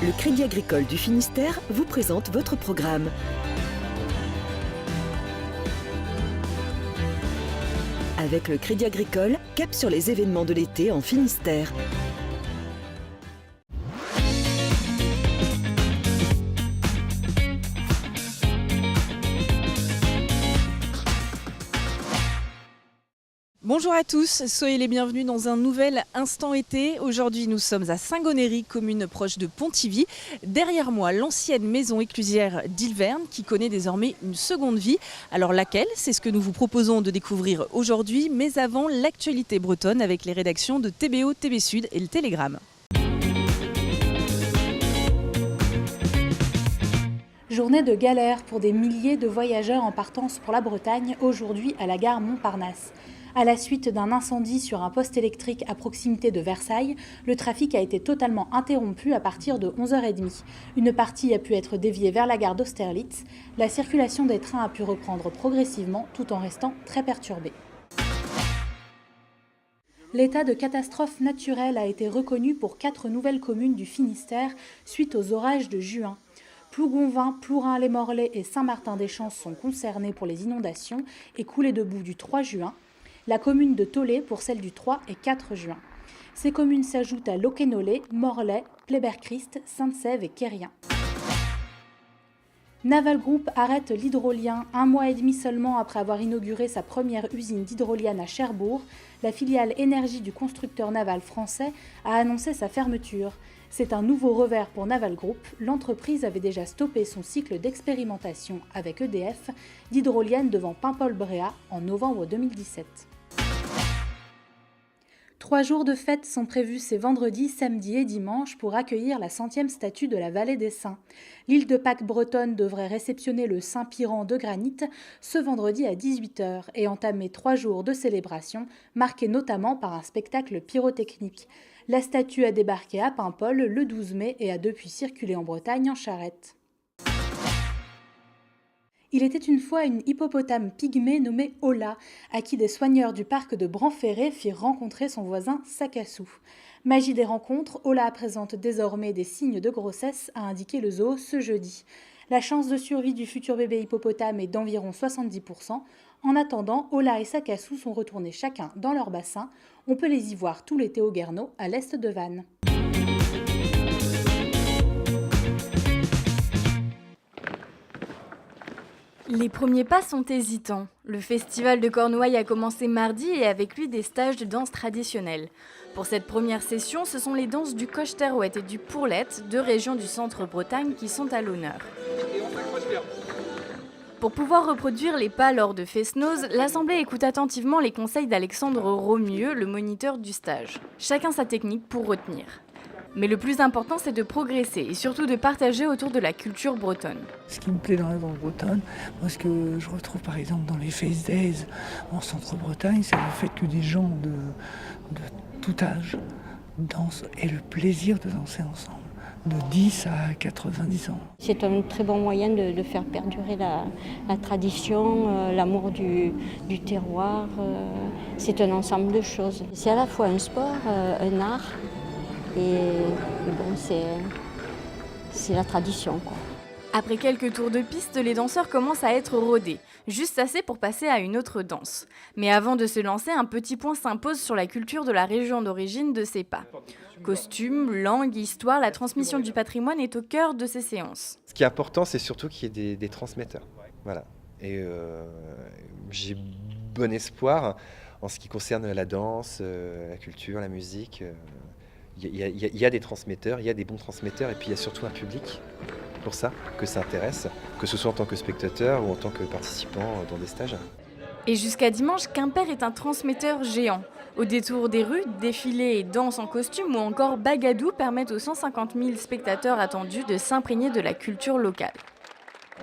Le Crédit Agricole du Finistère vous présente votre programme. Avec le Crédit Agricole, cap sur les événements de l'été en Finistère. Bonjour à tous, soyez les bienvenus dans un nouvel Instant été. Aujourd'hui, nous sommes à Saint-Gonéry, commune proche de Pontivy. Derrière moi, l'ancienne maison éclusière d'Ilverne qui connaît désormais une seconde vie. Alors laquelle? C'est ce que nous vous proposons de découvrir aujourd'hui, mais avant l'actualité bretonne avec les rédactions de TBO, TB Sud et le Télégramme. Journée de galère pour des milliers de voyageurs en partance pour la Bretagne, aujourd'hui à la gare Montparnasse. À la suite d'un incendie sur un poste électrique à proximité de Versailles, le trafic a été totalement interrompu à partir de 11h30. Une partie a pu être déviée vers la gare d'Austerlitz. La circulation des trains a pu reprendre progressivement tout en restant très perturbée. L'état de catastrophe naturelle a été reconnu pour 4 nouvelles communes du Finistère suite aux orages de juin. Plougonvin, Plourin-les-Morlaix et Saint-Martin-des-Champs sont concernés pour les inondations et coulées de boue du 3 juin. La commune de Tholé pour celle du 3 et 4 juin. Ces communes s'ajoutent à Locquenolé, Morlaix, Pleyber-Christ, Sainte-Sève et Quérien. Naval Group arrête l'hydrolien. 1 mois et demi seulement après avoir inauguré sa première usine d'hydrolienne à Cherbourg, la filiale énergie du constructeur naval français a annoncé sa fermeture. C'est un nouveau revers pour Naval Group. L'entreprise avait déjà stoppé son cycle d'expérimentation avec EDF d'hydrolienne devant Paimpol-Bréhat en novembre 2017. 3 jours de fête sont prévus ces vendredi, samedi et dimanche pour accueillir la 100e statue de la Vallée des Saints. L'île de Pâques bretonne devrait réceptionner le Saint-Piran de granit ce vendredi à 18h et entamer 3 jours de célébration, marqués notamment par un spectacle pyrotechnique. La statue a débarqué à Paimpol le 12 mai et a depuis circulé en Bretagne en charrette. Il était une fois une hippopotame pygmée nommée Ola, à qui des soigneurs du parc de Branferré firent rencontrer son voisin Sakassou. Magie des rencontres, Ola présente désormais des signes de grossesse, a indiqué le zoo ce jeudi. La chance de survie du futur bébé hippopotame est d'environ 70%. En attendant, Ola et Sakassou sont retournés chacun dans leur bassin. On peut les y voir tout l'été au Guerneau, à l'est de Vannes. Les premiers pas sont hésitants. Le festival de Cornouailles a commencé mardi et avec lui des stages de danse traditionnelle. Pour cette première session, ce sont les danses du Coche-Terouette et du Pourlette, 2 régions du centre-Bretagne qui sont à l'honneur. Pour pouvoir reproduire les pas lors de Fest-Noz, l'Assemblée écoute attentivement les conseils d'Alexandre Romieux, le moniteur du stage. Chacun sa technique pour retenir. Mais le plus important, c'est de progresser et surtout de partager autour de la culture bretonne. Ce qui me plaît dans la danse bretonne, moi ce que je retrouve par exemple dans les Fest Days en centre-Bretagne, c'est le fait que des gens de tout âge dansent et le plaisir de danser ensemble, de 10 à 90 ans. C'est un très bon moyen de faire perdurer la tradition, l'amour du terroir. C'est un ensemble de choses. C'est à la fois un sport, un art. Et bon, c'est la tradition, quoi. Après quelques tours de piste, les danseurs commencent à être rodés, juste assez pour passer à une autre danse. Mais avant de se lancer, un petit point s'impose sur la culture de la région d'origine de ces pas. Costumes, langue, histoire, la transmission du patrimoine est au cœur de ces séances. Ce qui est important, c'est surtout qu'il y ait des transmetteurs. Voilà. Et j'ai bon espoir en ce qui concerne la danse, la culture, la musique. Il y a des transmetteurs, il y a des bons transmetteurs et puis il y a surtout un public pour ça, que ça intéresse, que ce soit en tant que spectateur ou en tant que participant dans des stages. Et jusqu'à dimanche, Quimper est un transmetteur géant. Au détour des rues, défilés et danses en costume ou encore bagadou permettent aux 150 000 spectateurs attendus de s'imprégner de la culture locale.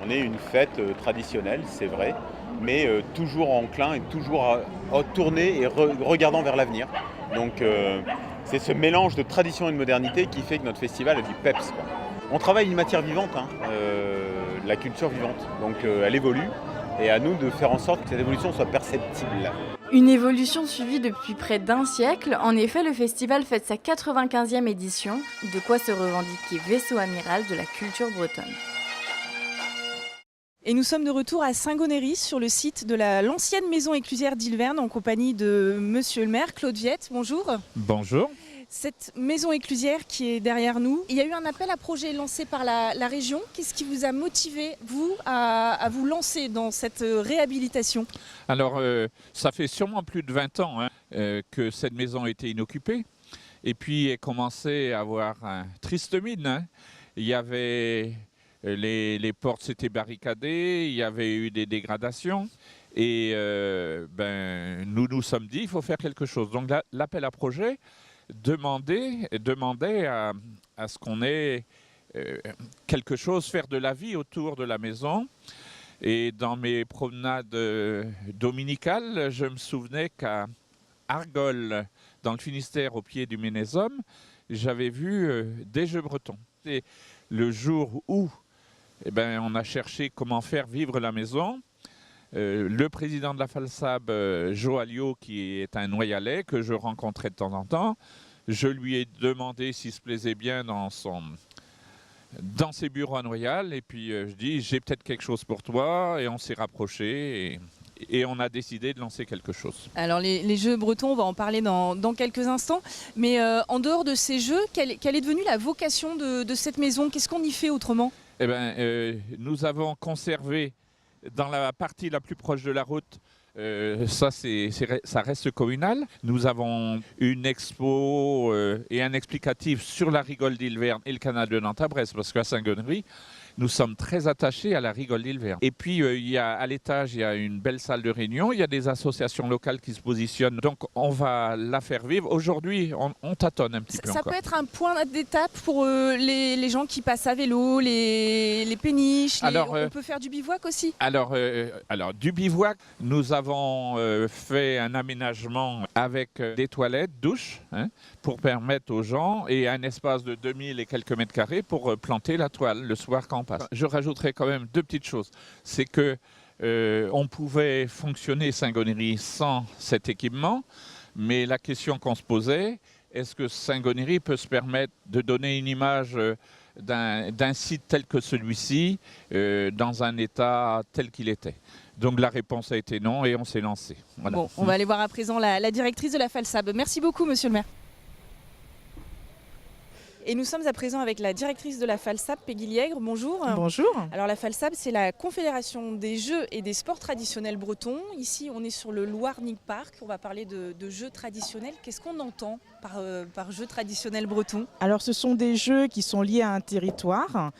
On est une fête traditionnelle, c'est vrai, mais toujours enclin et toujours tourné et regardant vers l'avenir. Donc c'est ce mélange de tradition et de modernité qui fait que notre festival a du peps, quoi. On travaille une matière vivante, la culture vivante, donc elle évolue et à nous de faire en sorte que cette évolution soit perceptible. Une évolution suivie depuis près d'un siècle. En effet, le festival fête sa 95e édition, de quoi se revendiquer vaisseau amiral de la culture bretonne. Et nous sommes de retour à Saint-Gonéry sur le site de l'ancienne maison éclusière d'Ilvern en compagnie de monsieur le maire Claude Viette. Bonjour. Bonjour. Cette maison éclusière qui est derrière nous, il y a eu un appel à projet lancé par la région. Qu'est-ce qui vous a motivé, vous, à vous lancer dans cette réhabilitation ? Alors, ça fait sûrement plus de 20 ans que cette maison était inoccupée. Et puis, elle commençait à avoir un triste mine. Hein. Il y avait... Les portes s'étaient barricadées, il y avait eu des dégradations et nous nous sommes dit il faut faire quelque chose. Donc l'appel à projet demandait à ce qu'on ait quelque chose, faire de la vie autour de la maison. Et dans mes promenades dominicales, je me souvenais qu'à Argol, dans le Finistère, au pied du Ménézum, j'avais vu des jeux bretons. Et le jour où on a cherché comment faire vivre la maison. Le président de la FALSAB, Jo Alliot, qui est un Noyalais que je rencontrais de temps en temps, je lui ai demandé s'il se plaisait bien dans ses bureaux à Noyal. Et puis je dis, j'ai peut-être quelque chose pour toi. Et on s'est rapprochés et on a décidé de lancer quelque chose. Alors les jeux bretons, on va en parler dans quelques instants. Mais en dehors de ces jeux, quelle est devenue la vocation de cette maison ? Qu'est-ce qu'on y fait autrement ? Nous avons conservé dans la partie la plus proche de la route, ça reste communal. Nous avons une expo et un explicatif sur la rigole d'Ilvern et le canal de Nantes à Brest, parce qu'à Saint-Gonéry, nous sommes très attachés à la rigole d'Ilvern. Et puis, à l'étage, il y a une belle salle de réunion. Il y a des associations locales qui se positionnent. Donc, on va la faire vivre. Aujourd'hui, on tâtonne un petit peu encore. Ça peut être un point d'étape pour les gens qui passent à vélo, les péniches. On peut faire du bivouac aussi ? Alors, du bivouac, nous avons fait un aménagement avec des toilettes, douches, pour permettre aux gens, et un espace de 2000 et quelques mètres carrés pour planter la toile le soir quand on passe. Je rajouterai quand même deux petites choses. C'est que on pouvait fonctionner Saint-Gonéry sans cet équipement, mais la question qu'on se posait, est-ce que Saint-Gonéry peut se permettre de donner une image d'un site tel que celui-ci, dans un état tel qu'il était ? Donc la réponse a été non et on s'est lancé. Voilà. Bon, on va aller voir à présent la directrice de la FALSAB. Merci beaucoup, monsieur le maire. Et nous sommes à présent avec la directrice de la FALSAB, Peggy Liègre. Bonjour. Bonjour. Alors la FALSAB, c'est la Confédération des jeux et des sports traditionnels bretons. Ici, on est sur le Loire-Nick Park. On va parler de jeux traditionnels. Qu'est-ce qu'on entend par jeux traditionnels bretons ? Alors ce sont des jeux qui sont liés à un territoire,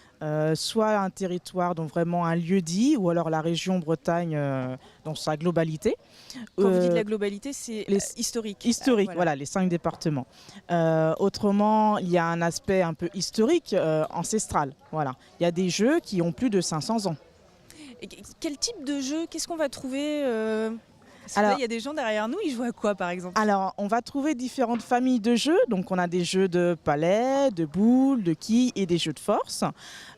soit un territoire, donc vraiment un lieu-dit, ou alors la région Bretagne dans sa globalité. Quand vous dites la globalité, c'est historique. Historique, voilà, les 5 départements. Autrement, il y a un aspect un peu historique, ancestral. Voilà. Il y a des jeux qui ont plus de 500 ans. Et quel type de jeu ? Qu'est-ce qu'on va trouver Alors, là, il y a des gens derrière nous, ils jouent à quoi par exemple ? Alors, on va trouver différentes familles de jeux. Donc, on a des jeux de palais, de boules, de quilles et des jeux de force.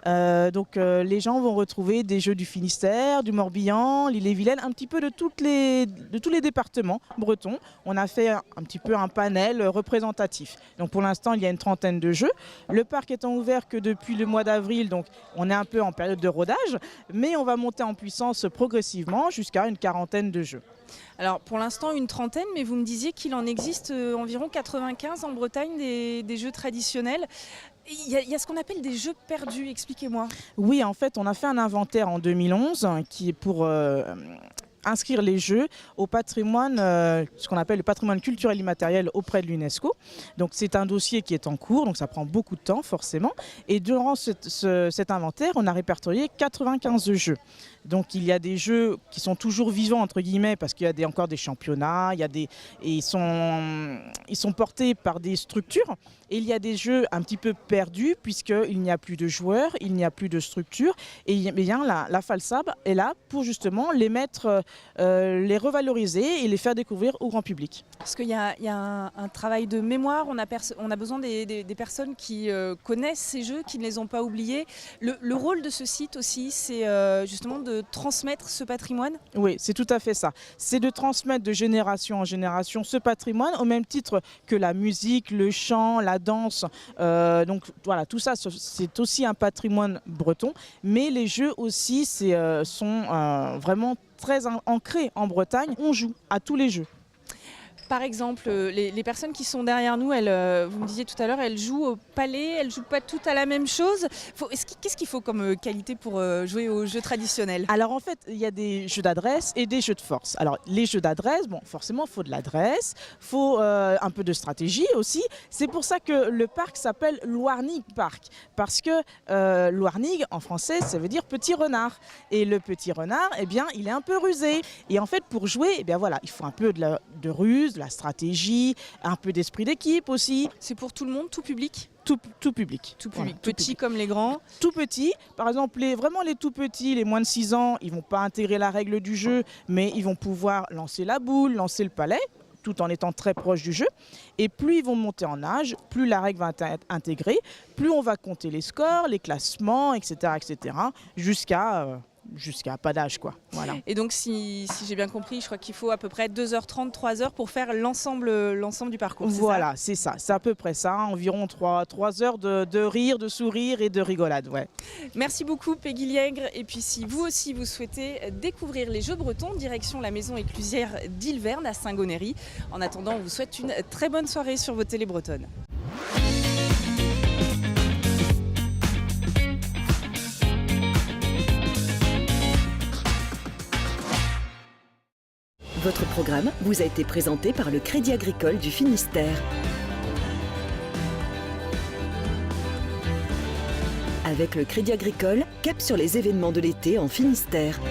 Les gens vont retrouver des jeux du Finistère, du Morbihan, l'Ille-et-Vilaine, un petit peu de tous les départements bretons. On a fait un petit peu un panel représentatif. Donc, pour l'instant, il y a une 30aine de jeux. Le parc étant ouvert que depuis le mois d'avril, donc on est un peu en période de rodage, mais on va monter en puissance progressivement jusqu'à une 40aine de jeux. Alors pour l'instant une 30aine, mais vous me disiez qu'il en existe environ 95 en Bretagne des jeux traditionnels. Il y a ce qu'on appelle des jeux perdus, expliquez-moi. Oui, en fait on a fait un inventaire en 2011 qui est pour inscrire les jeux au patrimoine, ce qu'on appelle le patrimoine culturel immatériel auprès de l'UNESCO. Donc c'est un dossier qui est en cours, donc ça prend beaucoup de temps forcément. Et durant cet inventaire, on a répertorié 95 jeux. Donc il y a des jeux qui sont toujours vivants entre guillemets parce qu'il y a encore des championnats, ils sont portés par des structures. Et il y a des jeux un petit peu perdus puisqu'il n'y a plus de joueurs, il n'y a plus de structure. Et bien la FALSAB est là pour justement les mettre les revaloriser et les faire découvrir au grand public. Parce qu'il y a un travail de mémoire, on a besoin des personnes qui connaissent ces jeux, qui ne les ont pas oubliés. Le rôle de ce site aussi, c'est justement de transmettre ce patrimoine. Oui, c'est tout à fait ça. C'est de transmettre de génération en génération ce patrimoine au même titre que la musique, le chant, la danse. Donc voilà, tout ça, c'est aussi un patrimoine breton. Mais les jeux aussi sont vraiment très ancrés en Bretagne. On joue à tous les jeux. Par exemple, les personnes qui sont derrière nous, vous me disiez tout à l'heure, elles jouent au palais, elles ne jouent pas toutes à la même chose. Qu'est-ce qu'il faut comme qualité pour jouer aux jeux traditionnels? Alors en fait, il y a des jeux d'adresse et des jeux de force. Alors les jeux d'adresse, bon, forcément, il faut de l'adresse, il faut un peu de stratégie aussi. C'est pour ça que le parc s'appelle Loarnig Park. Parce que Loarnig, en français, ça veut dire petit renard. Et le petit renard, eh bien, il est un peu rusé. Et en fait, pour jouer, eh bien, voilà, il faut un peu de ruse, de la stratégie, un peu d'esprit d'équipe aussi. C'est pour tout le monde, tout public? Tout public. Tout public, voilà, petits comme les grands. Tout petits, par exemple vraiment les tout petits, les moins de 6 ans, ils ne vont pas intégrer la règle du jeu, mais ils vont pouvoir lancer la boule, lancer le palais, tout en étant très proche du jeu. Et plus ils vont monter en âge, plus la règle va être intégrée, plus on va compter les scores, les classements, etc. jusqu'à pas d'âge, quoi. Voilà. Et donc si j'ai bien compris, je crois qu'il faut à peu près 2h30, 3h pour faire l'ensemble du parcours. Voilà, c'est ça, c'est à peu près ça, environ 3 heures de rire, de sourire et de rigolade. Ouais. Merci beaucoup Peggy Liègre. Et puis si vous aussi vous souhaitez découvrir les jeux bretons, direction la maison éclusière d'Ilverne à Saint-Gonéry. En attendant, on vous souhaite une très bonne soirée sur vos télés bretonnes. Votre programme vous a été présenté par le Crédit Agricole du Finistère. Avec le Crédit Agricole, cap sur les événements de l'été en Finistère.